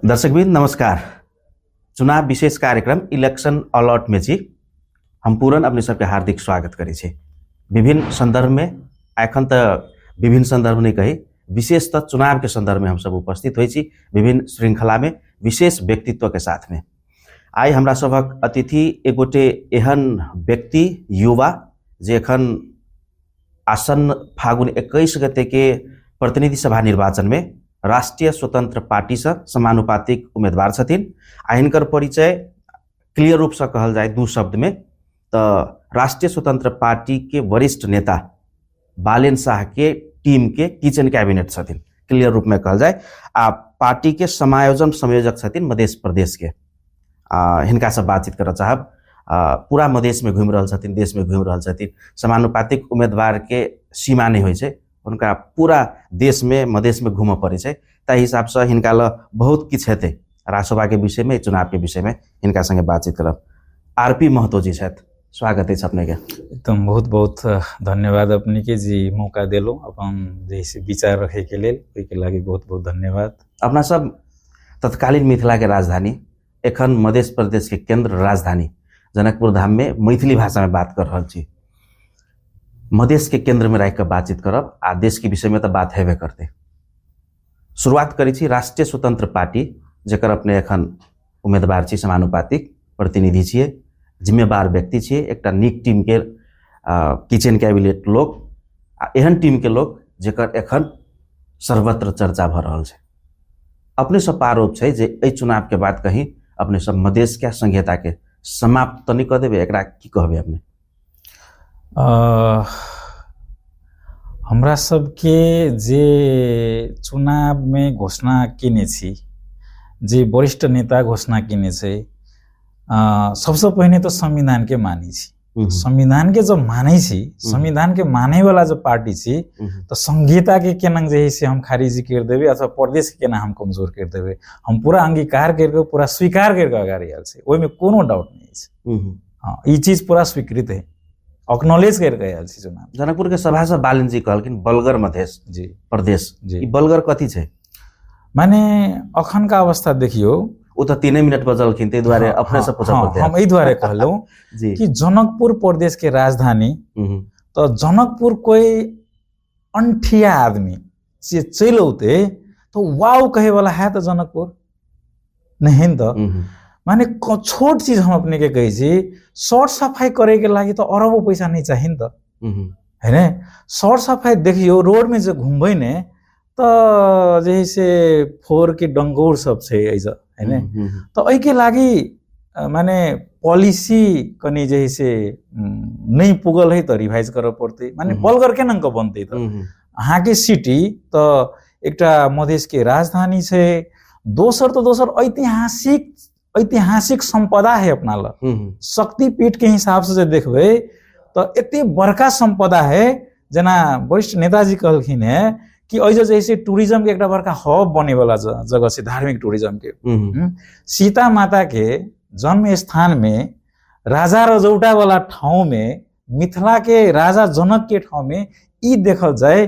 दर्शकबिन नमस्कार। चुनाव विशेष कार्यक्रम इलेक्शन अलर्ट में जी हम पूरन अपने सबके हार्दिक स्वागत करे छे। विभिन्न संदर्भ में एखन तो विभिन्न संदर्भ नहीं कही, विशेष तो चुनाव के संदर्भ में हम सब उपस्थित होई छी विभिन्न श्रृंखला में विशेष व्यक्तित्व के साथ में। आई हमरा सबक अतिथि एगोटे एहन व्यक्ति युवा जे एखन आसन्न फागुन 21 गते के प्रतिनिधि सभा निर्वाचन में राष्ट्रीय स्वतंत्र पार्टी से समानुपातिक उम्मीदवार छथिन। आ हिनकर परिचय क्लियर रूप से कहल जाए दू शब्द में तो राष्ट्रीय स्वतंत्र पार्टी के वरिष्ठ नेता बालेन शाह के टीम के किचन कैबिनेट छथिन। क्लियर रूप में कहल जाए आ पार्टी के समायोजन संयोजक छथिन मध्य प्रदेश के। हिनका से बातचीत कर चाहब। पूरा मधेश में घूम रहल छथिन, देश में घूम रहल छथिन। समानुपातिक उम्मीदवार के सीमा नहीं होय छै, उनका पूरा देश में मधेश में घूम पड़े छै। ताहि हिसाब से हिनका ल बहुत किछ हेतै राजसभा के विषय में, चुनाव के विषय में हिनका संगे बातचीत करब। आरपी महतो जी छथि, स्वागत है अपने के। एकदम बहुत बहुत धन्यवाद अपने के जी मौका देलो अपन जैसे विचार रखे के लेल, ओहि के लागि बहुत बहुत धन्यवाद। अपना सब तत्कालीन मिथिला के राजधानी एखन मध्य प्रदेश के केंद्र राजधानी जनकपुर धाम में मैथिली भाषा में बात कर रहल छी। मधेश के केंद्र में रख कर बातचीत करब आ देश के विषय में तो बात हेबे करते। शुरुआत करी छी राष्ट्रीय स्वतंत्र पार्टी जेकर अपने एखन उम्मीदवार छी, समानुपातिक प्रतिनिधि छिए, जिम्मेवार व्यक्ति छिए, एकटा नीक टीम के किचन कैबिनेट लोग आ एहन टीम के लोग जेकर एखन सर्वत्र चर्चा भ रहल छै। अपने सब आरोप छै जे एहि चुनाव के बाद कहीं अपने सब मधेश के संहिता के समाप्त तो नहीं कर देबे, एकरा की कहबे अपने? हमरा सबके जे चुनाव में घोषणा केने छी, जे वरिष्ठ नेता घोषणा केने छै, सबसे पहले तो संविधान के मानी छी। संविधान के जब माने छी, संविधान के माने वाला जो पार्टी छी, तो संहिता के केना जे है से हम खारिज कर देबे अथवा प्रदेश के केना हम कमजोर कर देबे, हम पूरा अंगीकार करके पूरा स्वीकार करके अगाडि आयल छै। ओहि में कोनो डाउट नहीं छै। हाँ, ई चीज पूरा स्वीकृत है, एक्नॉलेज करके आयल छै। चुनाव जनकपुर के सभा से बालन जी कहलकिन बलगर मधेश जी प्रदेश जी, ई बलगर कथी छै? माने अखन का अवस्था देखियो, वो तो 3 मिनट बजलखिन, ते द्वारे अपने से पूछा पड़ते। हम एहि द्वारे कहलौं कि जनकपुर प्रदेश के राजधानी, तो जनकपुर कोई अंठिया आदमी से चलौते तो वाव कहे वाला है तो जनकपुर नहीं तो माने छोट चीज हम अपने के कही छी, सर सफाई करे के लागि तो अरबों पैसा नहीं चाहिए तो है ना। सर सफाई देखियो रोड में जो घूमबे ने तो जैसे फोर के डंगोर सब छै ऐसा है ना। तो एहि के लागि माने पॉलिसी कनी जैसे नहीं पुगल है तो रिवाइज करे पड़ते। माने बलगर के नंग बनते तो अहाँ के सिटी तो एकटा मधेश के राजधानी छै। दोसर तो दोसर ऐतिहासिक संपदा है अपना ल। शक्तिपीठ के हिसाब से देखबे तो एते बड़का संपदा है। जना वरिष्ठ नेताजी कहलखिन है कि ऐसे जैसे टूरिज्म के एक बड़का हब बने वाला जगह से, धार्मिक टूरिज्म के। सीता माता के जन्म स्थान में, राजा रजौटा वाला ठाउँ में, मिथिला के राजा जनक के ठाउँ में ई देखल जाए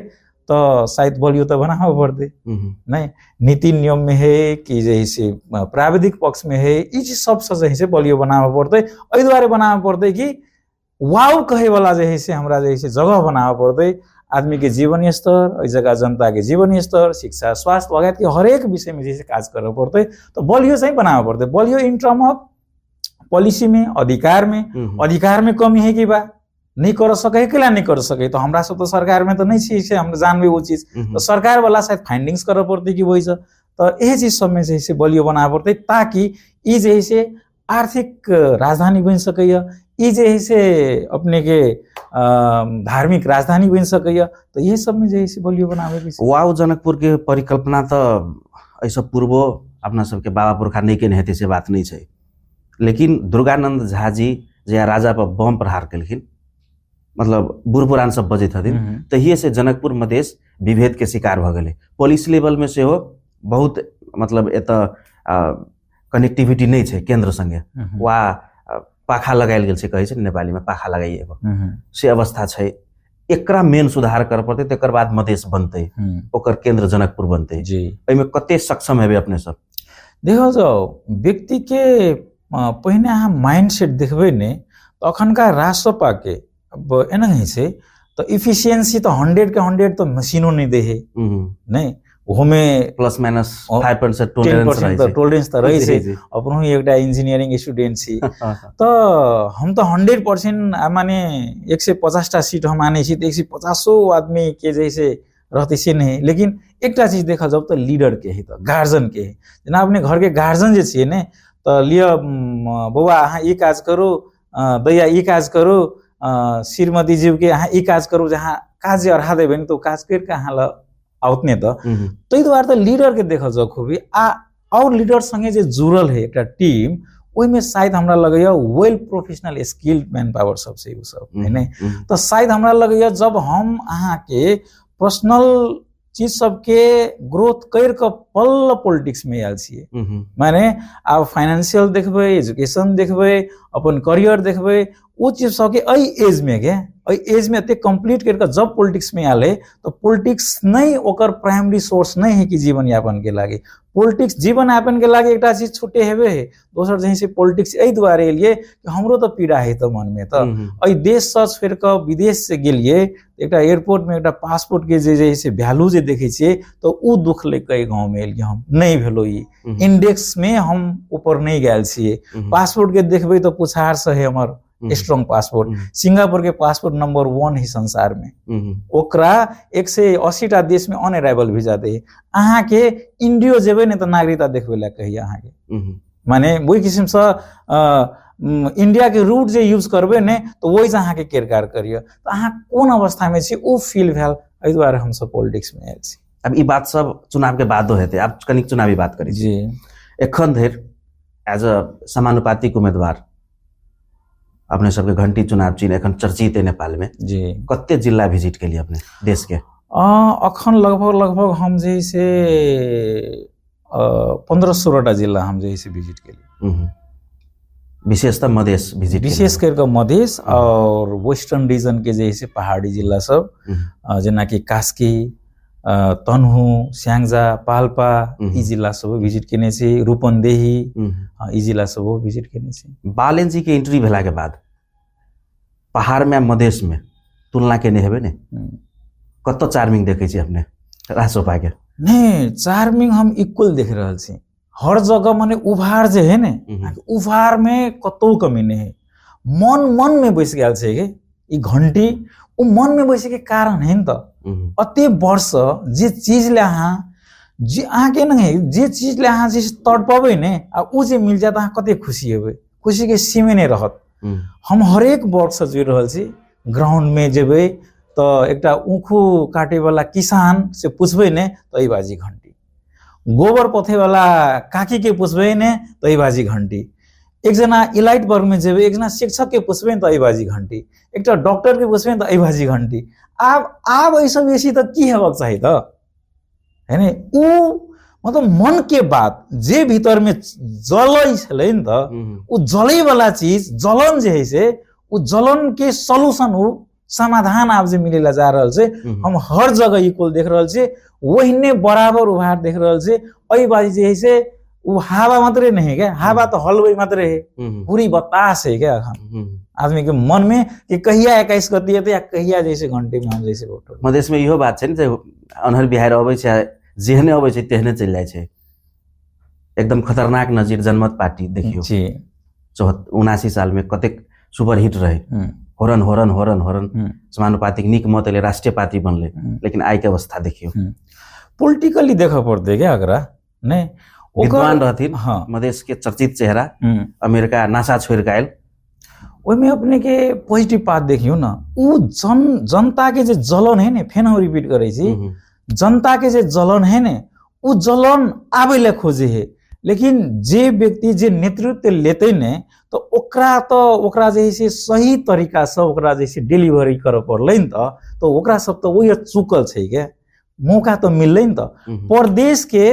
तो शायद बलियो तो बनाना पड़ते नहीं। नीति नियम में है कि जैसे प्राविधिक पक्ष में है, ये चीज सब जैसे बलियो बनाना पड़ते। एहि द्वारे बनाना पड़ते कि वाव कहे वाला जैसे हमरा जैसे जगह बनाना पड़ते। आदमी के जीवन स्तर, इस जगह जनता के जीवन स्तर, शिक्षा, स्वास्थ्य वगैरह के हर एक विषय में जैसे काज करना पड़ते तो बलियो से ही बनाना पड़ते। बलियो इन टर्म ऑफ पॉलिसी में, अधिकार में कमी है कि बा नहीं कर सके, केला नहीं कर सके तो हमरा सब तो सरकार में तो नहीं छी, हम जानबे वो चीज तो सरकार वाला शायद फाइंडिंग्स करे पड़ती कि वही तो यह चीज सब में जैसे बलियो बनाना पड़ते ताकि ई जैसे आर्थिक राजधानी बन सके, ई जैसे अपने के धार्मिक राजधानी बन सके। तो ये सब में जैसे बलियो बनावे वाव जनकपुर के परिकल्पना तो ऐसा पूर्व अपना सबके बाबा पुरखा नहीं के हेतै से बात नहीं छै। लेकिन दुर्गानंद झा जी जे राजा पर बम प्रहार केलखिन, मतलब बुढ़पुरान सब बजैत हथिन, तहिए से जनकपुर मधेश विभेद के शिकार भ गेलै। पुलिस लेवल में से हो बहुत मतलब एतऽ कनेक्टिविटी नहीं छै केंद्र संगे, वा पाखा लगायल गेल छै, कहै छै नेपाली में पाखा लगाइएको से अवस्था छै। एकरा मेन सुधार कर पड़ते, तेकर बाद मधेश बनते, ओकर केंद्र जनकपुर बनते जी। एमे कते सक्षम हेबे अपने सब? देखल जाओ व्यक्ति के पहिने अहाँ माइंडसेट देखबै ने तो अखनका राष्ट्रपा के अब एना है से तो इफिशियंसी तो 100 के 100 तो मशीनों नहीं दे है नहीं ओमे प्लस माइनस 5% 10% तो टोलरेंस तो रही से अपनो ही एकटा इंजीनियरिंग स्टूडेंट छी तो हम तो 100% माने 150टा सीट हम आने छी तो 150 आदमी के जैसे रहते से नहीं लेकिन एकटा चीज देखा जब तो लीडर के है तो गार्जियन के है जना अपने घर के गार्जियन जे छिए ने तो लिया बउआ अहाँ ई काज करो दैया ई काज करो श्रीमती जी के अहाँ ई काज करो जहाँ काज अढ़ा देबे तो काज करके अहाँ ल आउतने तो तै द्वारा तो लीडर के देखल जाओ खूबी और लीडर संगे जे जुड़ल है एकटा टीम ओहि में शायद हमरा लगैया well professional skilled man power सबसे उ सब है ने तो शायद हमरा लगैया जब हम अहाँ के पर्सनल चीज सबके ग्रोथ कर के पल पॉलिटिक्स में आयल छिए माने आप फाइनेंशियल देखबै एजुकेशन देखबै अपन करियर देखबै वो चीज सबके एई एज में के एज में एते कंप्लीट करके जब पॉलिटिक्स में आले तो पॉलिटिक्स नहीं ओकर प्राइमरी सोर्स नहीं है कि जीवन यापन के लागे पॉलिटिक्स जीवन यापन के लागे एकटा चीज छूटे हेबे है दोसर जैसे पॉलिटिक्स एई द्वारे लिए कि हमरो तो पीड़ा है तो मन में तो एई देश से फेर के विदेश से गेलिए एकटा एयरपोर्ट में एकटा पासपोर्ट के जे जैसे वैल्यू जे देखे छिए तो उ दुख ले के गांव में एलिए हम नहीं भेलो ई इंडेक्स में हम ऊपर नहीं गेल छिए पासपोर्ट के देखबै तो पुछार से है हमर स्ट्रॉन्ग पासपोर्ट सिंगापुर के पासपोर्ट नंबर 1 है संसार में ओकरा 180टा देश में ऑन अराइवल वीजा दे अहाँ के इंडियो जेबे ने तो नागरिकता देखबे ला कहिए अहाँ के माने वही किस्म से इंडिया के रूट जे यूज करबे ने तो वही से अहाँ के केरकार करियो तो अहाँ कोन अवस्था में छी ओ फील भेल एहि द्वारे हम सब पॉलिटिक्स में आयल छी अब ई बात सब चुनाव के बाद हेते अब कनिक चुनावी बात करी जी एखन धरि एज अ समानुपातिक उम्मीदवार अपने सबके घंटी चुनाव चिन्ह एखन चर्चित है नेपाल में जी कते जिला विजिट के लिए अपने देश के अखन लगभग हम जे से 15-16टा जिला हम जे से विजिट के लिए विशेषतः मधेश विजिट विशेष करके मधेश और वेस्टर्न रीजन के जैसे पहाड़ी जिला सब जना कि कास्की तनहु स्याङ्जा पाल्पा ई जिला सब विजिट केने छी रूपन्देही ई जिला सब विजिट केने छी बालेन जी के एंट्री भेला के बाद पहाड़ में मधेश में तुलना केने हेबे ने कत चार्मिंग देखे छी अपने रासोपा के नहीं चार्मिंग हम इक्वल देख रहल छी हर जगह माने उभार जे है ने उभार में कतौ कमी नहीं है मन में बैस गेल छै के ई घंटी उ मन में बैसे के कारण है न त अते वर्ष जे चीज ले अहाँ जे अहाँ के नहीं जे चीज ले अहाँ जे तड़पबै ने आ उ जे मिल जात अहाँ कते खुशी हेबै खुशी के सीमे नहीं रहत हम हर एक वर्ष से जुड़ रहल छी ग्राउंड में जेबै तो एकटा ऊखू काटे वाला किसान से पूछबै ने तो ई बाजी घंटी गोबर पथे वाला काकी के पूछबै ने तो ई बाजी घंटी एक जना इलाइट वर्ग में जेबे एक जना शिक्षक के पूछबे तो ई बाजी घंटी एकटा डॉक्टर के पूछबे तो ई बाजी घंटी आब ऐसा बेसी तो की हेबाक चाही तो है ने उ मतलब मन के बात जे भीतर में जलै छलै न त उ जलै वाला चीज जलन जे है से उ जलन के सॉल्यूशन उ समाधान आप जे मिलेला जा रहल छै हम हर जगह इक्वल देख रहल छी वहीने बराबर उभार देख रहल छी एहि बाजी जे है से वो हवा मात्रे नहीं है क्या हवा तो हलवे मात्रे है पूरी बतास है क्या आदमी के मन में कि कहिया 21 गति है या कहिया जैसे घंटे में हम जैसे वोट मधेश में इहो बात छै ने अनहर बिहार अबै छै जेहने अबै छै तेहने चलि जाइ छै एकदम खतरनाक नजीर जनमत पार्टी देखियो जी 79 साल में कतेक सुपर हिट रहे होरन होरन होरन होरन समानुपातिक निक मत ले राष्ट्रीय पार्टी बनले लेकिन आई के अवस्था देखियो पॉलिटिकली देखा पड़ते क्या अगरा नहीं विद्वान रहथिन मधेश के चर्चित चेहरा अमेरिका नासा छोड़ के आयल ओहिमे अपने के पॉजिटिव बात देखियो ना उ जनता के जे जलन है ने फेन हम रिपीट करे छी जनता के जे जलन है ने उ जलन आबे ले खोजे है लेकिन जे व्यक्ति जे नेतृत्व लेते ने तो ओकरा जे से सही तरीका से ओकरा जैसे डिलीवरी करे पड़लै न तो ओकरा सब तो वही चुकल छै के मौका तो मिललै न त प्रदेश के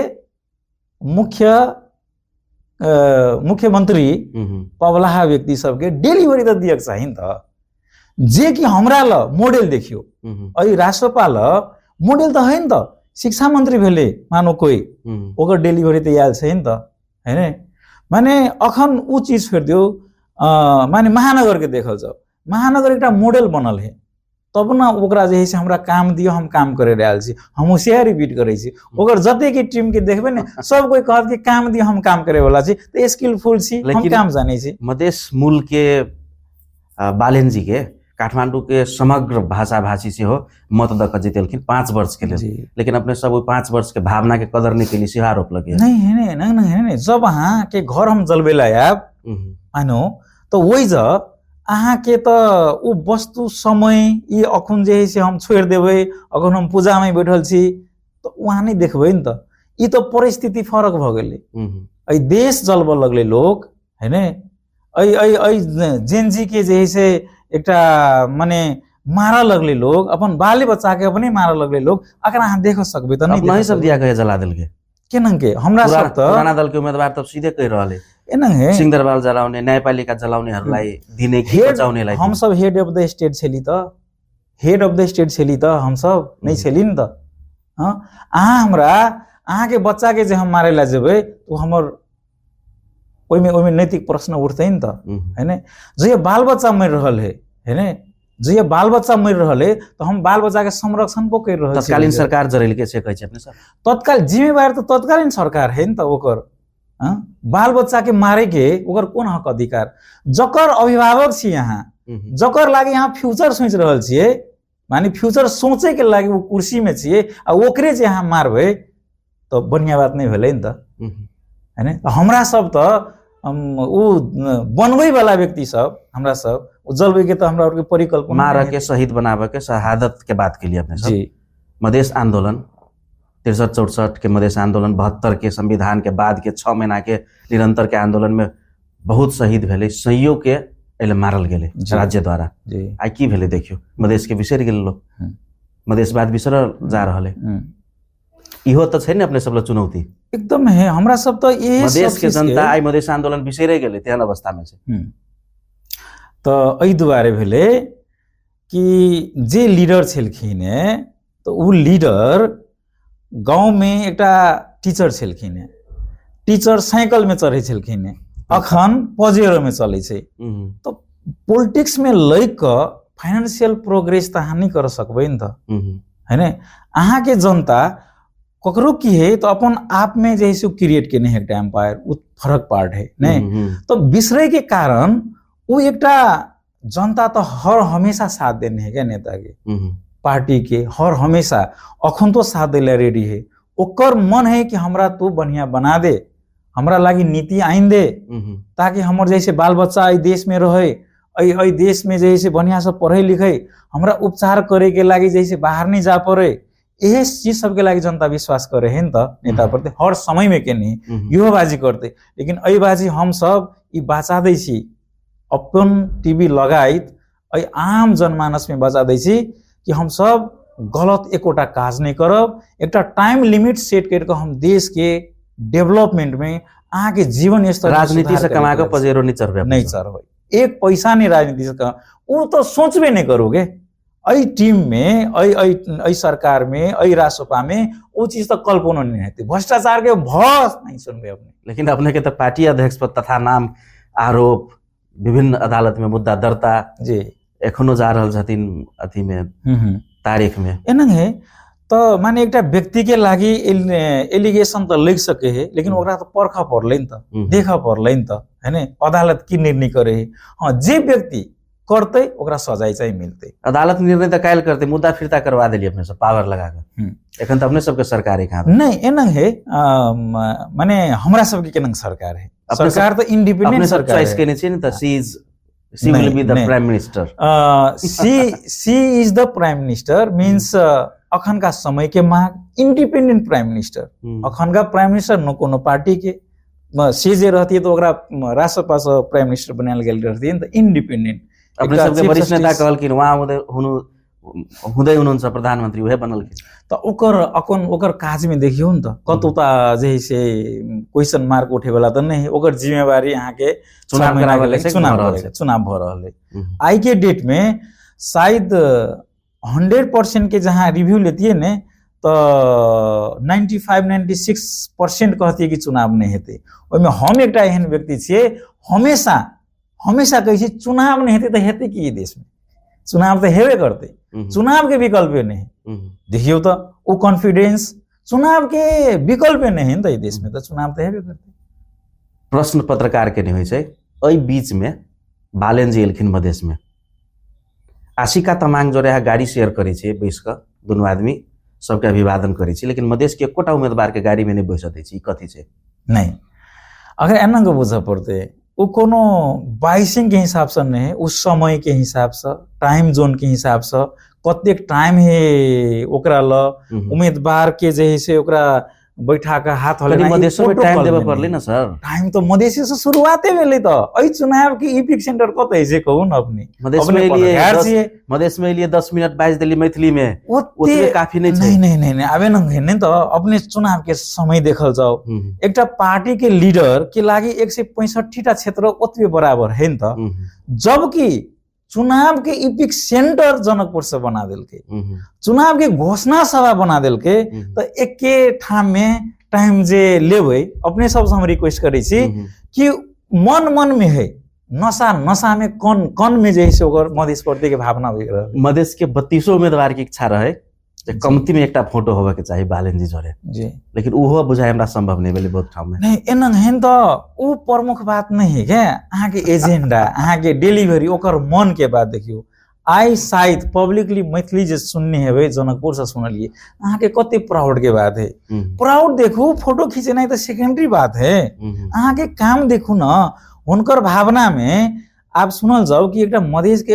मुख्यमंत्री पवलाहा व्यक्ति सबके डिलीवरी तो दियक चाहिए त जे कि हमरा ल मॉडल देखियो अई राष्ट्रपा ल मॉडल तो है न त शिक्षा मंत्री भेले मानो कोई ओकर डिलीवरी तो आयल छै न त हैन माने अखन ऊ चीज छोड़ दियो माने महानगर के देखल जाओ महानगर एक मॉडल बनल है तब ना ओकरा जे है से हमरा काम दियो हम काम करे रहल छी हम उसे रिपीट करे छी ओकर जते के टीम के देखबे ने सब कोई कहत कि काम दियो हम काम करे वाला छी तो स्किलफुल छी हम काम जाने छी मधेश मूल के बालेन जी के काठमांडू के समग्र भाषा भाषी से हो मत दक जितेलखिन 5 वर्ष के लिए लेकिन अपने सब 5 वर्ष के भावना के कदर नहीं के लिए आरोप लगे नहीं है नहीं जब अहाँ के घर हम जलबेला आब आनो तो वही ज अहाँ के तो उ वस्तु समय ये अखुन जे है से हम छोड़ देवे अगर हम पूजा में बैठल छी तो वहाँ नहीं देखबे न त ई तो परिस्थिति फरक भ गेले ऐ देश जलब लगले लोग है ने ऐ जेनजी के जे है से एकटा माने मारा लगले लोग अपन बाले बच्चा के अपने मारा लगले लोग अगर अहाँ देख सकबे त नहीं सब दिया के जला देल के केनन के हमरा सब त पुराना दल के उम्मीदवार तब सीधे कह रहले एनंग है सिंहदरबार जलाउने न्यायपालिका जलाउनेहरूलाई दिने कि बचाउनेलाई हम सब हेड अफ द स्टेट छली त हेड अफ द स्टेट छली त हम सब नहीं छली न त हां अहाँ हमरा अहाँ के बच्चा के जे हम मारे ला जेबे तो हमर ओइमे नैतिक प्रश्न उठतै न त हैन जे बाल बच्चा मर रहल है हैन जे बाल बच्चा मर रहल है तो हम बाल बच्चा के संरक्षण को कर रहल छी तत्कालीन सरकार जरेल के छै कहै छै अपने सर तत्काल जिम्मेवार तो तत्कालीन सरकार है न त ओकर बाल बच्चा के मारे के ओकर कोन हक अधिकार जकर अभिभावक छी यहाँ जकर लागे यहाँ फ्यूचर सोच रहल छिए माने फ्यूचर सोचे के लागे वो कुर्सी में छिए आ ओकरे जे यहाँ मारबे तो बढ़िया बात नहीं भेलै न त हैन हमरा सब त उ बनबै वाला व्यक्ति सब हमरा सब जलबै के त हमरा और के परिकल्पना मार के शहीद बनावे के शहादत के बात के लिए अपने सब जी मधेश आंदोलन 63-64 के मधेश आंदोलन 72 के संविधान के बाद के 6 महीना के निरंतर के आंदोलन में बहुत शहीद भेले सैयों के एले मारल गेले राज्य द्वारा आई की भेले देखियो मधेश के बिसर गेल लोग मधेशवाद बिसर जा रहले इहो त छैन अपने सब ल चुनौती एकदम है हमरा सब त ये मधेश के जनता आई मधेश आंदोलन बिसरे गेले तेहन अवस्था में छै त एहि दुआरे भेले कि जे लीडर छलखिन तो उ लीडर गांव में एकटा टीचर छलखिन टीचर साइकिल में चढ़े छलखिन अखन पजेरो में चले छै तो पॉलिटिक्स में लई क फाइनेंशियल प्रोग्रेस त हानि कर सकबै न त हैन अहाँ के जनता ककरो की है तो अपन आप में जैसे क्रिएट के नहीं एकटा एम्पायर उ फरक पार्ट है नहीं तो बिसरे के कारण वो एकटा जनता तो हर हमेशा साथ देने है क्या नेता के पार्टी के हर हमेशा अखन तो साथ देले रेडी है ओकर मन है कि हमरा तू बढ़िया बना दे हमरा लागी नीति आइन दे ताकि हमर जैसे बाल बच्चा ई देश में रहे ई देश में जैसे बढ़िया से पढ़े लिखे हमरा उपचार करे के लागी जैसे बाहर नहीं जा पड़े यही चीज सबके लागी जनता विश्वास करे है त नेता प्रति हर समय में के नहीं युवाबाजी करते लेकिन एहि बाजी हम सब ई बचा दै छी अपन टीवी लगाइत एहि आम जनमानस में बचा दै छी कि हम सब गलत एकोटा काज नहीं करब एकटा टाइम लिमिट सेट करके हम देश के डेवलपमेंट में अहाँ के जीवन स्तर राजनीति से कमा के पजेरो नहीं चढ़बे एक पैसा नहीं राजनीति से वो तो सोचबे नहीं करोगे ऐ टीम में ऐ सरकार में ऐ राजसभा में वो चीज तो कल्पना नहीं रहती भ्रष्टाचार के भस नहीं सुनबे अपने लेकिन अपने के तो पार्टी अध्यक्ष पर तथा नाम आरोप विभिन्न अदालत में मुद्दा दर्ता जी एखनो जा रहल छथिन अथी में तारीख में एनंग है तो माने एकटा व्यक्ति के लागी एलिगेशन तो लग सके है लेकिन ओकरा तो परखा पड़लै न त देखा पड़लै न त हैन अदालत की निर्णय करे है हां जे व्यक्ति करते ओकरा सजाय चाहिए मिलते अदालत निर्णय तो कायल करते मुद्दा फिरता करवा देलिए अपने सब पावर लगा के एखन तो अपने सबके सरकार है कहाँ नहीं एनंग है माने हमरा सबके केनंग सरकार है सरकार तो इंडिपेंडेंट सरकार चॉइस केने छै न त she will be the prime minister she is the prime minister means अखन का समय के मांग इंडिपेंडेंट प्राइम मिनिस्टर अखन का प्राइम मिनिस्टर न कोनो पार्टी के से जे रहती तो ओकरा राष्ट्रपति से प्राइम मिनिस्टर बनायल गेल रहती त इंडिपेंडेंट अपने सबके वरिष्ठ नेता कहलखिन वहाँ हुँदै हुनुहुन्छ प्रधानमंत्री उहे बनलखिन त ओकर काज में देखियो न त कतौ त जे से क्वेश्चन मार्क उठे वाला त नहीं ओकर जिम्मेवारी यहाँ के चुनाव भ रहल है आई के डेट में शायद 100% के जहाँ रिव्यू लेती है ने तो 95-96% कहती कि चुनाव नहीं हेते। ओहिमे हम एकटा एहन व्यक्ति छियै हमेशा हमेशा कहै छी चुनाव नहीं हेते तो हेते कि देश में, चुनाव तो हेबे करते, चुनाव के विकल्प नहीं। देखियो तो वो कॉन्फिडेंस, चुनाव के विकल्प नहीं है तो देश में, तो चुनाव तो हेबे करते। प्रश्न पत्रकार के नहीं होइ छै। एहि बीच में बालेन जी एलखिन मधेश में, आशिका तमाङ जोरे गाड़ी शेयर करे छे, बैस क दुनू आदमी सबके अभिवादन करे छी, लेकिन मधेश के एकोटा उम्मीदवार के गाड़ी में नहीं बैस दै छी, कथी छै? नहीं, अगर एना के बुझ पड़ते वो कोनो बाइसिंग के हिसाब से नहीं, उस समय के हिसाब से, टाइम जोन के हिसाब से, कतेक टाइम है ओकरा ल उम्मीदवार के जे है से ओकरा बैठा के हाथ हले ना, मधेशो में टाइम देबे पड़ले ना सर। टाइम तो मधेश से शुरुआते भेले तो एहि चुनाव के इपिक सेंटर कतै छै कहू न अपने। मधेश में लिए 10 मिनट बाइज देली मैथिली में, ओतबे काफी नहीं छै। नहीं आबे न तो अपने चुनाव के समय देखल जाओ, एकटा पार्टी के लीडर के लागि 165 टा क्षेत्र ओतबे बराबर है न त, जबकि चुनाव के इपिक सेंटर जनकपुर से बना देलके, चुनाव के घोषणा सभा बना देलके, तो एके ठाम में टाइम जे लेबै, अपने सबसे हम रिक्वेस्ट करै छी कि मन में है, नशा में कौन में जे है ओकर मधेश प्रति के भावना हो रहा। मधेश के 32 उम्मीदवार की इच्छा रहे कमती में एकटा फोटो होबे के चाहिए बालेन जी जोरे जी, लेकिन उहो बुझाय हमरा संभव नहीं भेलै बहुत ठाम में। नहीं एना हेन तो उ प्रमुख बात नहीं है क्या, अहाँ के एजेंडा, अहाँ के डिलीवरी, ओकर मन के बात देखियो। आई शायद पब्लिकली मैथिली जे सुनने हेबै, जनकपुर से सुनलिए, अहाँ के कते प्राउड के बात है। प्राउड देखू, फोटो खींचना तो सेकेंडरी बात है, अहाँ के काम देखू ना, हुनकर भावना में आप सुनल जाओ कि एकटा मधेश के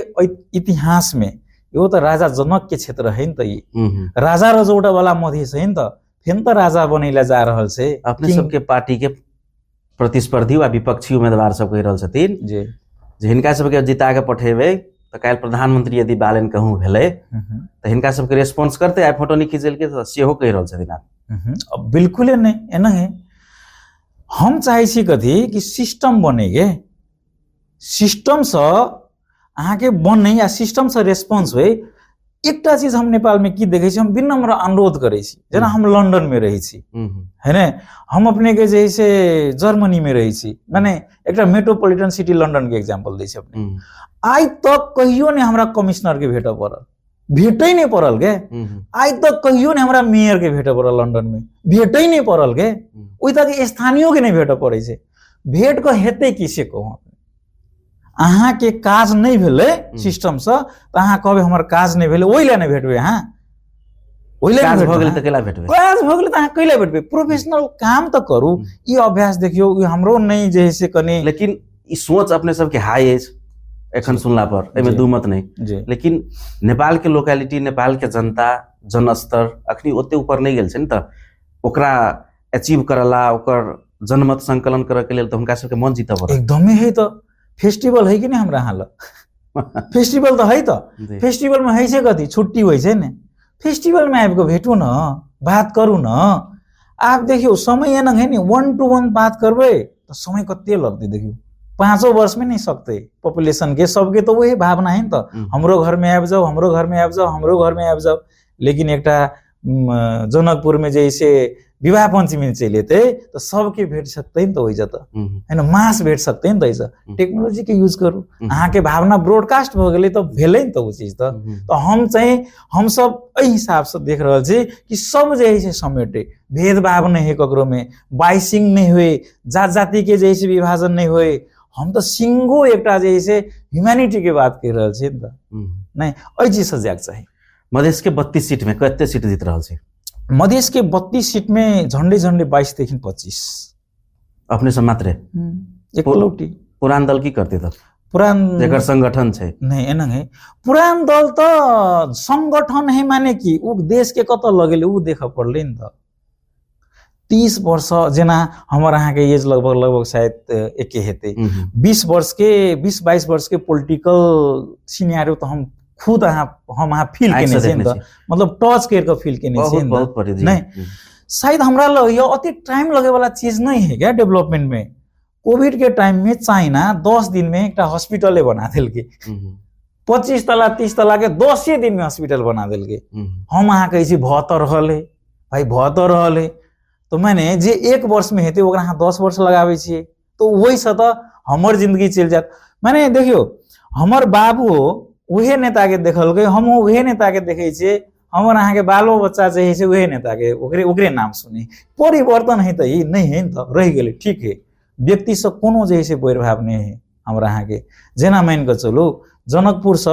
इतिहास में यो तो राजा जनक के क्षेत्र है न, तो ये राजा रजौटा वाला मधेश है न, तो फेन तो राजा बनैला जा रहल छै। अपने सबके पार्टी के प्रतिस्पर्धी वा विपक्षी उम्मीदवार सब कहि रहल छथिन जे हिनका सबके जिता के पठेबै तो काल्हि प्रधानमंत्री यदि बालेन कहूँ भेलै तो हिनका सबके रेस्पॉन्स करते, आ फोटो नहीं खींचेलकै तो सेहो कहि रहल छथिन आप। बिल्कुल नहीं एना है, हम चाहे छी कथी कि सिस्टम बनेगे, सिस्टम से अहाँ के बन नहीं या सिस्टम से रेस्पॉन्स हुए। एकटा चीज हम नेपाल में की देखे छी, हम विनम्र अनुरोध करे छी, जेना हम लंदन में रही छी है ने, हम अपने के जैसे जर्मनी में रही छी, माने एकटा मेट्रोपोलिटन सिटी लंदन के एग्जांपल दै छी अपने। आज तक कहियो ने हमरा कमिश्नर के भेट पड़ल, भेटै नहीं पड़ल गे। आज तक कहियो ने हमरा मेयर के भेट पड़ल लंदन में, भेटै नहीं पड़ल गे। ओइ तक स्थानीय के नहीं भेट पड़े छै, भेट को हेतै किसे कहूँ। अहाँ के काज नहीं भेले सिस्टम से तो अहाँ कहबे हमर काज नहीं भेले, ओइला नहीं भेटबे। अहाँ ओइला काज भ गेलै त केला भेटबे, काज भ गेलै त अहाँ कैला भेटबे। प्रोफेशनल काम तो करू, ई अभ्यास देखियो, ई हमरो नहीं जे से कनी। लेकिन ई सोच अपने सबके हाई एज एखन सुनला पर एमे दू मत नहीं, लेकिन नेपाल के लोकेलिटी, नेपाल के जनता, जनस्तर अखनी ओते ऊपर नहीं गेल छै न, त ओकरा अचीव करला, ओकर जनमत संकलन करे के लेल त हुनका सबके मन जीतब पड़त। एकदमै है, तो फेस्टिवल है कि नहीं हमरा हाल फेस्टिवल तो है, तो फेस्टिवल में है से कथी छुट्टी होइ छै ने, फेस्टिवल में आबि के भेटू न, बात करू न। आप देखियो समय एना है नहीं, 1 to 1 बात करबे तो समय कते लगते देखियो, 5 वर्ष में नहीं सकते। पॉपुलेशन के सबके तो वही भावना है, तो हमरो घर में आबि जाओ, हमरो घर में आबि जाओ, हमरो घर में आबि जाओ। लेकिन एकटा जनकपुर में जैसे विवाह पंचमी चले तो सबके भेट सकते तो वही जाता है ना, मास भेट सकते तो ऐसा टेक्नोलॉजी के यूज करू। अहाँ के भावना ब्रॉडकास्ट भ गेलै तो भेलै तो वो चीज तो हम चाहिए, हम सब एहि हिसाब से देख रहल छी कि सब जे है समेटे, भेदभाव नहीं है ककरो में, बाइसिंग नहीं हुए, जात जाति के जैसे विभाजन नहीं हुए। हम तो सिंगो एकटा जैसे ह्यूमैनिटी के बात कर रहल छी त नहीं, एहि चीज से जाग चाहिए। मधेश के 32 सीट में कते सीट जीत रहल छी? मधेश के 32 सीट में झंडे 22 देखिन 25 अपने सब मात्रे एकलौटी। पुरान दल की करते तब? पुरान जेकर संगठन छै नहीं एना है, पुरान दल तो संगठन है माने कि उ देश के कत लगेले उ देख पड़ले न। त 30 वर्ष जेना हमर अहाँ के एज लगभग शायद एके हेते, 20 वर्ष के 20-22 वर्ष के पॉलिटिकल सिनेरियो तो हम खुद हम फील केने छै न, मतलब टच करके फील केने छै न। नहीं शायद हमरा लगे यो अति टाइम लगे वाला चीज नहीं है क्या डेवलपमेंट में। कोविड के टाइम में चाइना 10 दिन में एक हॉस्पिटल बना देलके, 25 तला 30 तला के 10 दिन में हॉस्पिटल बना देलके। हम अहाँ कहे छी 72 रहल है, भाई भ तो रहल है तो मैंने जे 1 वर्ष में हेते ओकरा 10 वर्ष लगावे छिए तो वही से तो हमर जिंदगी चल जात। माने देखियो हमर बाबू उहे नेता के देखल गए, हम उहे नेता के देखे छिए, हमर अहाँ के बालो बच्चा जे है उहे नेता के ओकरे नाम सुनी। परिवर्तन है तो ये नहीं है तो रह गेले, ठीक है। व्यक्ति से कोनो जे है बैर भाव नहीं है हमरा अहाँ के। जेना मान के चलू जनकपुर से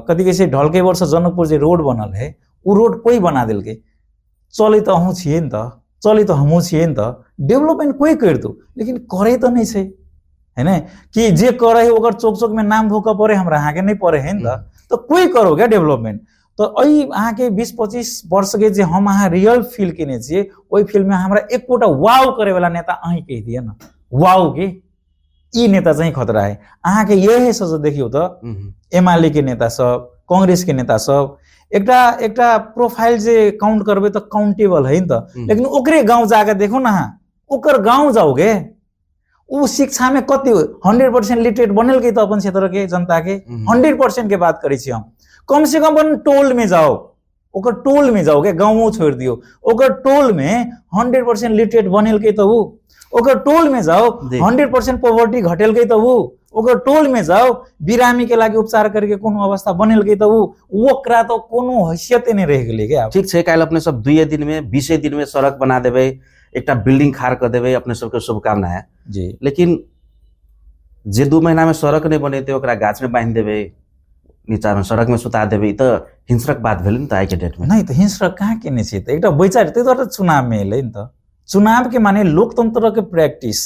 कथी कहै छै ढलके वर्ष जनकपुर जे रोड बनल है उ रोड कोई बना दिल के, चले तो अहूँ छिए न त, चले तो हमहूँ छिए न त, डेवलपमेंट कोई कर दो लेकिन करे तो नहीं छै है ना। कि जे करे है ओकर चौक चौक में नाम धोक पड़े, हमरा अहाँ के नहीं पड़े है न तो कोई करो क्या डेवलपमेंट। तो अई अहाँ के 20-25 वर्ष के जे हम अहाँ रियल फील केने छिए ओई फील में हमरा एकोटा वाव करे वाला नेता अहीं कह दिए ना, वाव के ई नेता चाहिँ खतरा है। अहाँ के यही सोच देखियो तो एमाले के नेता सब, कांग्रेस के नेता सब एकटा प्रोफाइल जे काउंट करबे तो काउंटेबल है त, लेकिन ओकरे गांव जाके देखो ना, ओकर गांव जाओगे उ शिक्षा में कति 100% लिटरेट बनल के तो अपन क्षेत्र के जनता के 100% के बात करे छी हम। कम से कम अपन टोल में जाओ, ओकर टोल में जाओगे, गाँव छोड़ दियो, ओकर टोल में 100% लिटरेट बनल के तो उ, ओकर टोल में जाओ 100% पॉवर्टी घटेल के तो उ, ओकर टोल में जाओ बिरामी के लागे उपचार करके कोनो अवस्था बनल के तो उ, ओकरा तो कोनो हैसियत नहीं रह गेले के। ठीक छै, काल्हि अपने सब 2 दिन में 20 दिन में सड़क बना देबै, एकटा बिल्डिंग खाड़ कर देबै, अपने सबके शुभकामना है जी। लेकिन जे 2 महीना में सड़क नहीं बनेते ओकरा गाछ में बांध देबै, नीचा में सड़क में सुता देबै, तो हिंसक बात भेल न त आइ के डेट में। नहीं तो हिंसक कहाँ केने छै त, एकटा बैचार ते तो चुनाव में एलै न त। चुनाव के माने लोकतंत्र के प्रैक्टिस,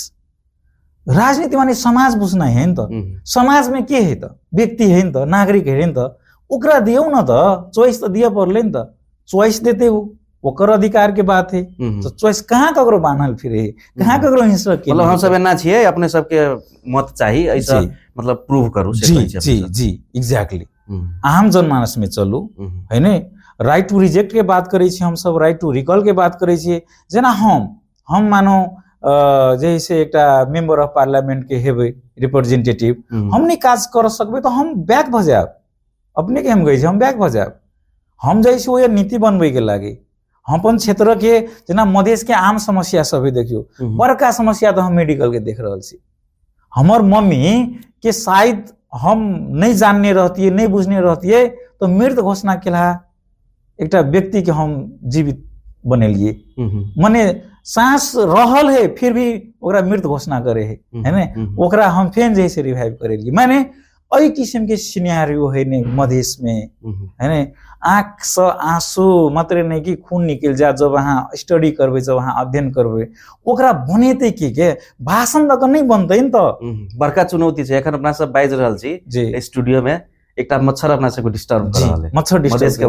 राजनीति माने समाज बुझना है न त। समाज में के है त, व्यक्ति है न त, नागरिक है न त, ओकरा दियो न त, चॉइस तो दिया पड़ले न त। चॉइस देते हो ओकर अधिकार के बात है, तो चॉइस कहाँ ककरो बान्हल फिरे है, कहाँ ककरो हिंसक के। मतलब हम सब एना छिए, अपने सबके मत चाहिए ऐसा, मतलब प्रूव करू से। जी जी जी एग्जैक्टली। आम जनमानस में चलू है ने, राइट टू रिजेक्ट के बात करे छी हम सब, राइट टू रिकॉल के बात करे छी। जेना हम मानो जैसे एकटा मेंबर ऑफ पार्लियामेंट के हेबै रिप्रेजेंटेटिव, हम नहीं काज कर सकबे तो हम बैक भ जाब, अपने के हम गई हम बैक भ जाब। हम जैसे वो नीति बनबे के लागे हम अपन क्षेत्र के जेना मधेश के आम समस्या सब देखियो, बड़का समस्या तो हम मेडिकल के देख रहल छी। हमर मम्मी के शायद हम नहीं जानने रहती है, नहीं बुझने रहती है तो मृत घोषणा केला एकटा व्यक्ति के हम जीवित बनेलिए। माने सांस रहल है फिर भी ओकरा मृत घोषणा करे है ना, ओकरा हम फेन जैसे रिवाइव करेलिए। माने अई किस्म के सिनेरियो है ने मधेश में है ना। आँख से आंसू मात्रै नहीं कि खून निकल जा, जब वहाँ स्टडी करबे, जब वहाँ अध्ययन करबे, ओकरा बनेते के भाषण तक नहीं बनते न त। बड़का चुनौती छै। एखन अपना सब बाज रहल छी स्टूडियो में, एकटा मच्छर अपना सबको डिस्टर्ब कर रहल है। मच्छर डिस्टर्ब के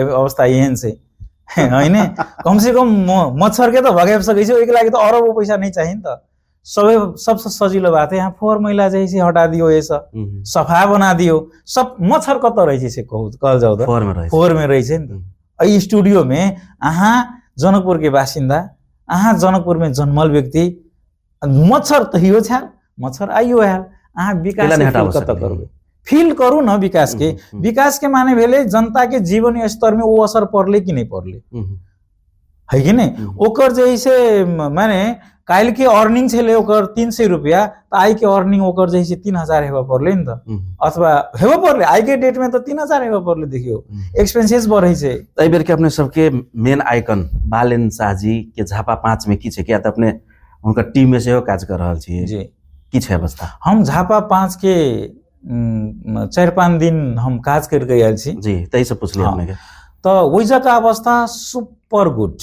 अवस्था एहन छै हैन। कम से कम मच्छर के तो भगाब सकै छै, ओइके लागि तो अरबों पैसा नहीं चाहिए त। सबसे सजिलो बात है यहाँ फोर मैला जैसे हटा दियो, ये सब सफा बना दियो। सब मच्छर कत रही से कहल जाओ तो फोर में रही है। स्टूडियो में अहाँ जनकपुर के बासिंदा, अहाँ जनकपुर में जन्मल व्यक्ति, मच्छर तो हियो छाल, मच्छर आइयो आयल, अहाँ विकास कत करबे, फील करू न विकास के। विकास के माने भेले जनता के जीवन स्तर में वो असर पड़ले कि नहीं पड़ले है कि नहीं। ओकर जैसे माने काल के अर्निंग छे ओकर 300 रुपया, तो आई के अर्निंग ओकर जैसे 3000 हेबा पड़ले न त, अथवा हेबा पड़ले आई के डेट में तो 3000 हेबा पड़ले। देखियो एक्सपेंसेस बढ़ै छै। एहि बेर के अपने सबके मेन आइकन बालेन शाह जी के झापा 5 में की छै, किया त अपने उनका टीम में से काज कर रहल छी जी, की छै अवस्था? हम झापा 5 के 4-5 दिन हम काज करके आयल छी जी, तै से पूछलिए अपने के। तो वही जगह अवस्था सुपर गुड,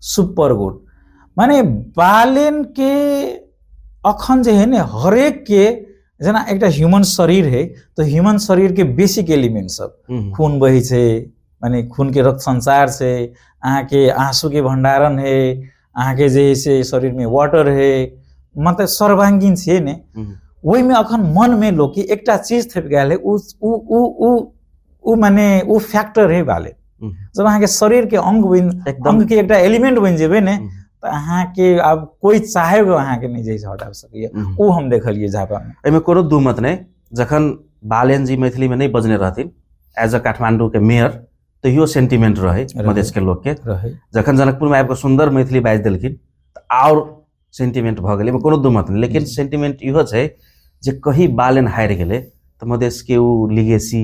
सुपर गुड। माने बालेन के अखन जे है ने हरेक के, जना एक ह्यूमन शरीर है तो ह्यूमन शरीर के बेसिक एलिमेंट सब, खून बही छे, माने खून के रक्त संचार से, अहाँ के आंसू के भंडारण है, अहाँ के जैसे शरीर में वाटर है, मतलब सर्वांगीण छे ने। वही में अखन मन में लोग की एकटा चीज थप गया है, उ माने उ फैक्टर है बालेन। जब अहाँ के शरीर के अंग के एकटा एलिमेंट बन जेबे ने, तो अहाँ के अब कोई चाहे अहाँ के नहीं जैसे हटा सकिए, वो हम देखलिए झापा में। एमे कोनो दुमत नहीं, जखन बालेन जी मैथिली में नहीं बजने रहथिन एज अ काठमांडू के मेयर, तैयो सेंटिमेंट रहे मधेश के लोग के रहे जखन जनकपुर में आबि सुंदर मैथिली बाजि देलखिन त और सेंटिमेंट भ गेलै कोनो दू मत नहीं। लेकिन सेंटिमेंट इहो छै जे कहीं बालेन हारि गेलै त मधेश के उ लिगेसी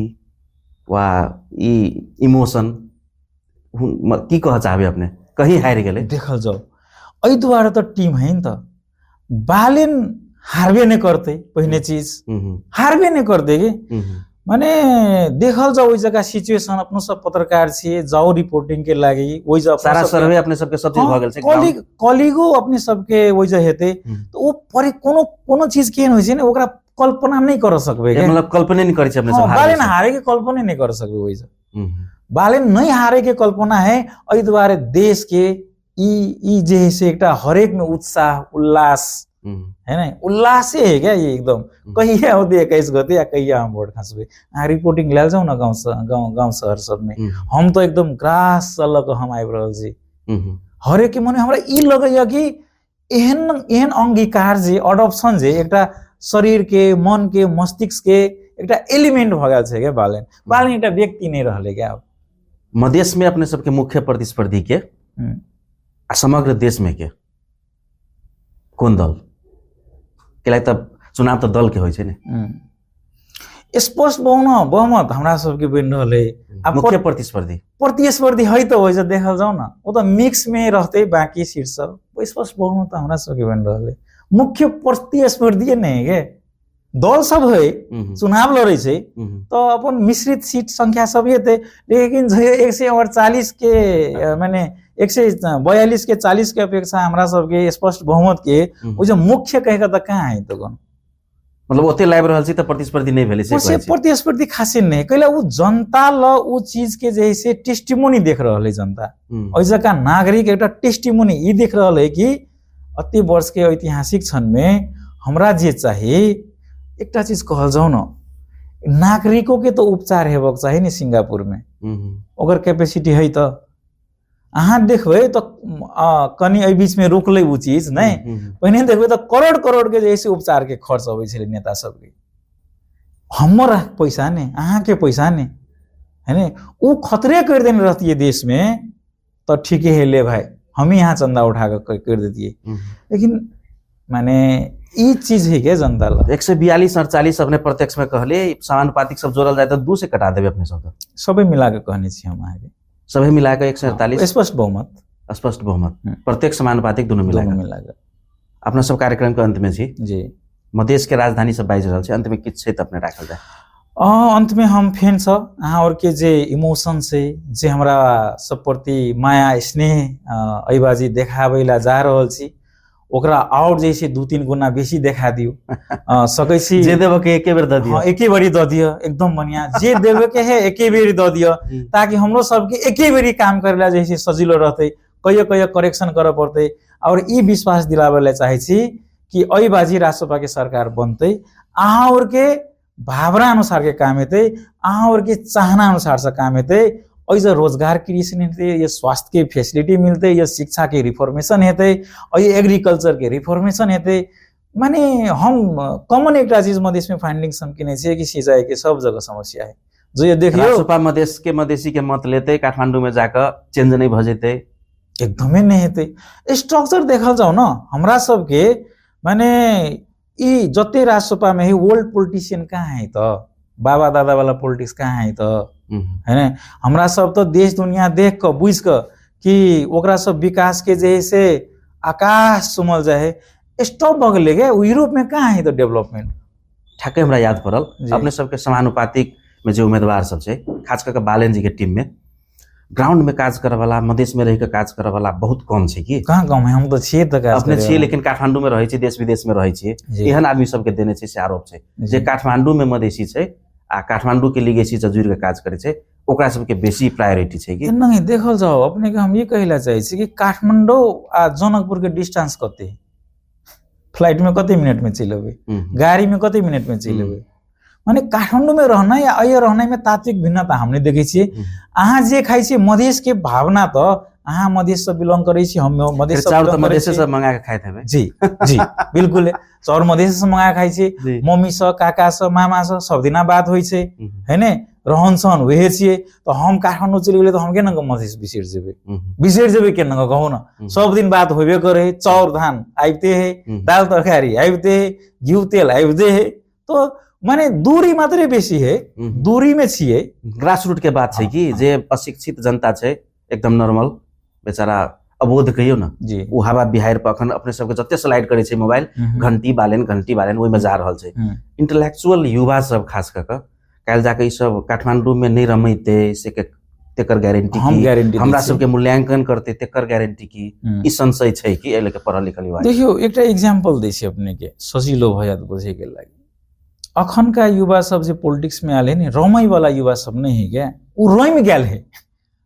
वा ई इमोशन की कह चाहबे अपने कहीं हारि गेलै देखल जाओ एहि दुआरे तो टीम है नि त बालेन हारबे नहीं करते पहिने चीज हारबे नहीं करते कि माने देखल जाओ ओइ जगह सिचुएशन अपनो सब पत्रकार छिए जाओ रिपोर्टिंग के लागि ओइ जगह सारा सर्वे अपने सबके सब चीज भ गेल छै कलीगो अपने सबके ओइ जगह हेते तो ओ पर कोनो चीज केहन होय छै ने ओकरा कल्पना नहीं कर सकबे के मतलब कल्पना नहीं करै छै अपने सब बालेन हारे के कल्पना नहीं कर सकबे ओइ जगह बालेन नहीं हारे के कल्पना है एहि दुआरे देश के ई जे है से एकटा हरेक में उत्साह उल्लास है ना उल्लासे है क्या ये एकदम कहिया होते 21 गते या कहिया हम वोट खसबे रिपोर्टिंग लेल जाऊ ना गांव शहर सब में हम तो एकदम ग्रास चलक हम आबि रहल छी हरेक के मने हमरा ई लगैया कि एहन अंगीकार जे अडॉप्शन जे एकटा शरीर के मन के मस्तिष्क के एकटा एलिमेंट भ गेल छै के बालेन एकटा व्यक्ति नहीं रहले क्या अब मधेश में अपने सबके मुख्य प्रतिस्पर्धी के समग्र देश में के कौन दल के तब चुनाव तो दल के होय छै ने स्पष्ट बहुमत हमरा सबके बनि रहले मुख्य प्रतिस्पर्धी है तो वैसे देखल जाओ ना वो तो मिक्स में रहते बाकी सीट सब स्पष्ट बहुमत हमरा सबके बनि रहले मुख्य प्रतिस्पर्धी नहीं है दल सब है चुनाव लड़े छै तो अपन मिश्रित सीट संख्या सब हेते लेकिन 148 के माने 142 के 40 के अपेक्षा हमरा सबके स्पष्ट बहुमत के वो जो मुख्य कहे का कहाँ है तो कौन मतलब ओते लाइब रहल छी त प्रतिस्पर्धी नहीं भेले से प्रतिस्पर्धी खासे नहीं कैला उ जनता ल उ चीज के जैसे टेस्टिमोनी देख रहल है जनता ऐसा का नागरिक एकटा टेस्टिमोनी ई देख रहल है कि अति वर्ष के ऐतिहासिक क्षण में हमरा जे चाहिए एकटा चीज कहल जाओ न नागरिकों के तो उपचार हेबक चाहिए नि सिंगापुर में ओकर कैपेसिटी है तो अहाँ देखबे तो कनी एहि बीच में रोकले उ चीज नहीं पहिने देखबे तो करोड़ के जैसे उपचार के खर्च अबै छले नेता सबके हमर पैसा ने अहाँ के पैसा ने है ने उ खतरे कर देने रहती है देश में तो ठीक है ले भाई हम ही यहाँ चंदा उठा कर देती लेकिन माने ई चीज है क्या जनता ला 142-48 अपने प्रत्यक्ष में कहले समानुपातिक सब जोड़ल जाए तो 2 से कटा देबे अपने सब सबे मिला के कहने छी हम आगे सभी मिला के 148 स्पष्ट बहुमत प्रत्यक्ष समानुपातिक दोनों मिला के अपना सब कार्यक्रम के अंत में छी जी मधेश के राजधानी सब बाइज रहल छै अंत में किछ छै त अपने राखल जाए अंत में हम फेन छ अहाँ और के जे इमोशन से जे हमरा सब प्रति माया स्नेह अइबाजी देखाबैला जा रहल छी ओकरा और जैसे 2-3 गुना बेसी देखा दियो सकै छी जे देबे के एके बेर द दियो एके बेरी द दियो एकदम बढ़िया जे देबे के है एके बेरी द दियो ताकि हमरो सबके एके बेरी काम करेला जैसे सजिलो रहते कहियो करेक्शन करे पड़ते और ई विश्वास दिलाबेला चाहे छी कि अइ बाजी राष्ट्रपा के सरकार बनते अहाँ और के भावना अनुसार के काम हेते अहाँ और के चाहना अनुसार से काम हेते ऐसे रोजगार क्रिएशन हेते ये स्वास्थ्य के फैसिलिटी मिलते ये शिक्षा के रिफॉर्मेशन हेते और ये एग्रीकल्चर के रिफॉर्मेशन हेते माने हम कॉमन एक चीज मधेश में फाइंडिंग समकिने छे कि सिंचाई के सब जगह समस्या है जो ये देखियो राष्ट्रपा मधेश के मधेसी के मत लेते काठमांडू में जाकर चेंज नहीं भ जेते एकदमै नहीं हेते स्ट्रक्चर देखल जाओ ना हमरा सब के माने ई जते राष्ट्रपा में वर्ल्ड पॉलिटिशियन कहाँ है तो बाबा दादा वाला पॉलिटिक्स कहाँ है तो है ना हमरा सब तो देश दुनिया देख के बुझ के कि ओकरा सब विकास के जैसे आकाश सुमल जाए स्टॉप भ गेले के यूरोप में कहाँ है तो डेवलपमेंट ठक्कै हमरा याद पड़ल अपने सबके समानुपातिक में जो उम्मीदवार सब छै खास करके बालेन जी के टीम में ग्राउंड में काज करे वाला मधेश में रह के काज करे वाला बहुत कम छै कि कहाँ कम है हम तो छिए त काज अपने छिए लेकिन काठमांडू में रहै छी देश विदेश में रहै छी एहन आदमी सबके देने छै से आरोप छै जे काठमांडू में मधेसी छै आ काठमांडू के लिगेसी से जुड़ के काज करे छै ओकरा सबके बेसी प्रायोरिटी छै कि नहीं देखल जाओ अपने के हम ये कहला चाहे छी कि काठमांडू आ जनकपुर के डिस्टेंस कते फ्लाइट में कते मिनट में चलेबे गाड़ी में कते मिनट में चलेबे माने काठमांडू में रहना या अय रहना में तात्विक भिन्नता हमने देखे छी अहाँ जे खाइ छी मधेश के भावना तो अहाँ मधेश से बिलोंग करै छी, हम मधेश से चाउर तो belong करै मधेश छी। से मंगा के खाए थे जी जी बिल्कुल चाउर मधेश से मंगा खाइ छी, जी। मम्मी से काका से मामा से सब दिना बात होइ छै है ने, रहन सहन उहे छियै। तो हम काठमाडौँ चलि गेलै तो हम केना मधेश बिसरि जेबै केना कहू न, सब दिन बात होबे करे है, चाउर धान आबिते है, दाल तरकारी आबिते है, घिउ तेल आबिते है। तो माने दूरी मात्रै बेसी है, दूरी में छियै। ग्रास रूट के बात छै कि जे अशिक्षित जनता छै एकदम नॉर्मल बेचारा अबोध कहियो न जी उ हवा बिहार पर अखन अपने सबके जते स्लाइड करे छै मोबाइल घंटी बालेन ओइ में जा रहल छै। इंटेलेक्चुअल युवा सब खास क काल्हि जाके ई सब काठमांडू में नहीं रमैते से के तेकर गारंटी हम की, गारंटी हमरा सबके मूल्यांकन करते तेकर गारंटी की, ई संशय छै कि एले के पढ़ल लिखल युवा। देखियो एकटा एग्जांपल दै छी अपने के, सजिलो भ जात बुझे के लागि। अखन का युवा सब जे पॉलिटिक्स में आले ने, रमई वाला युवा सब नहीं है क्या, उ रोम गेल है।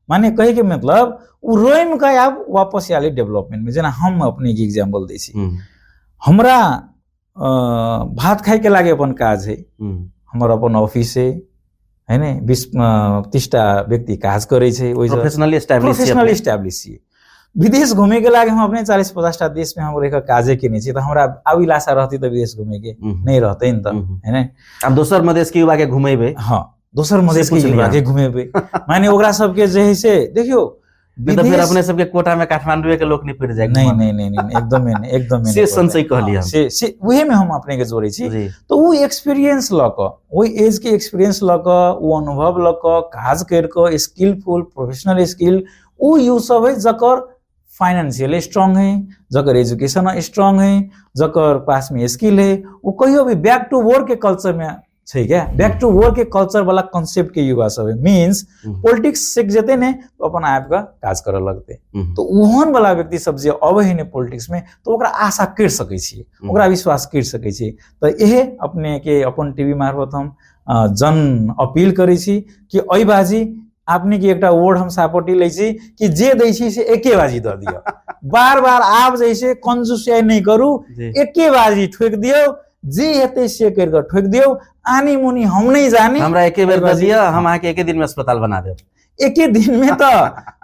माने कहे के मतलब उ रोम का अब वापस आले डेवलपमेंट में। जेना हम अपने के एग्जांपल दै छी, हमरा भात खाए के लागे अपन काज है, हमर अपन ऑफिस है ने, 20-30टा व्यक्ति काज करे छै, ओइ प्रोफेशनली एस्टैब्लिश छियै। विदेश घूमे के लागे हम अपने 40-50टा देश में हम रह काजे केने छी, तो हमरा अब इलासा रहती तो विदेश घूमे के नहीं रहते न, त है ने। अब दोसर मधेश के युवा के घुमेबे, हाँ दोसर मधेश के युवा के घुमेबे, माने ओकरा सबके जे है से देखियो तो फिर अपने सबके कोटा में काठमांडू के लोग नहीं फिर जाए। नहीं नहीं नहीं नहीं एकदमै नहीं, एकदमै से संशय कहलिए हम से उहे में हम अपने के जोड़े छी। तो वो एक्सपीरियंस ल क, वो एज के एक्सपीरियंस ल क, वो अनुभव ल क, काज कर क, स्किलफुल प्रोफेशनल स्किल, वो यू सब है जकर फाइनेंशियल स्ट्रांग है, जकर एजुकेशन स्ट्रांग है, जकर पास में स्किल है, वो कहियो भी बैक टू वर्क के कल्चर में छै क्या, बैक टू वर्क के कल्चर वाला कॉन्सेप्ट के युवा सब है। मीन्स पॉलिटिक्स सीख जेते ने तो अपन आप का काज करे लगते। तो ओहन वाला व्यक्ति सब जे अबै है ने पॉलिटिक्स में, तो ओकरा आशा कर सकै छी, ओकरा विश्वास कर सकै छी। तो यहे अपने के अपन टीवी मार्फत हम जन अपील करै छी कि अइ बाजी आपने की एकटा वर्ड हम सापोटी लै छी कि जे दै छी से एके बाजी द दियो। बार बार आप जैसे कंजूसियाई नहीं करू, एके बाजी ठोक दियो, जे हेतै से करके ठोक दियो, आनी मुनी हम नहीं जाने, हमरा एके बेर द दियो, हम आके एके दिन में अस्पताल बना देब। एके दिन में तो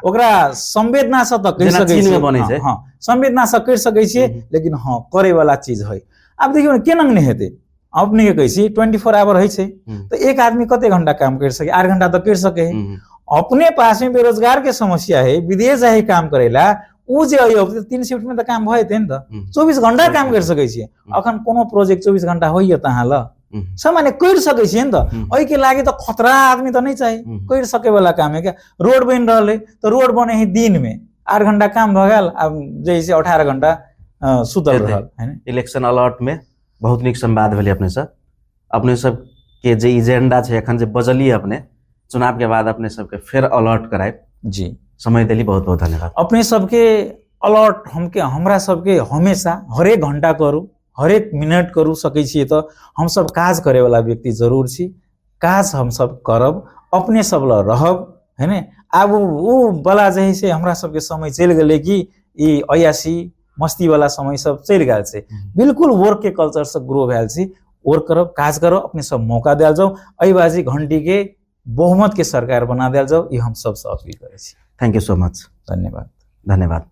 ओकरा संवेदना से तो कह सकै छी, हां संवेदना से कर सकै छी, लेकिन हां करे वाला चीज है। अब देखियो न केना नहीं हेतै, अपने के कहै छी 24 आवर है छै, तो एक आदमी कते घंटा काम कर सके, 8 घंटा तो कर सके है। अपने पास में बेरोजगार के समस्या है, विदेश जाए काम करेला, उ जे अइयो 3 शिफ्ट में तो काम भए जेतै न, त 24 घंटा काम कर सकै छी। अखन कोनो प्रोजेक्ट 24 घंटा होइए त अहाँ ल सामान्य कर सकै छी न, त ओइ के लागि त खतरा आदमी त नहीं चाहिए, कर सके वाला काम है क्या। रोड बन रहल है तो रोड बने है दिन में, 8 घंटा काम भ गेल, अब जैसे 18 घंटा सुतल रहल है न। इलेक्शन अलर्ट में बहुत निक संवाद भेलै अपने सब के जे एजेंडा छै एखन जे बजलिए, अपने चुनाव के बाद अपने सबके फिर अलर्ट कराए जी। समय देली, बहुत बहुत धन्यवाद। अपने सबके अलर्ट हमके हमरा सबके हमेशा हरेक घंटा करू, हरेक मिनट करू सकै छियै, तो हम सब काज करे वाला व्यक्ति जरूर छी, काज हम सब करब, अपने सब ल रहब है ने। अब उ वाला जे है से हमरा सबके समय चल गेलै कि ई अयासी मस्ती वाला समय सब चल गेल छै, बिल्कुल वर्क के कल्चर से ग्रो भेल छी। वर्क करब, काज करब, अपने सब मौका देल जाओ, अइ बाजी घंटी के बहुमत के सरकार बना देल जाओ, ये हम सब से अपील करे छी। थैंक यू सो मच, धन्यवाद। धन्यवाद।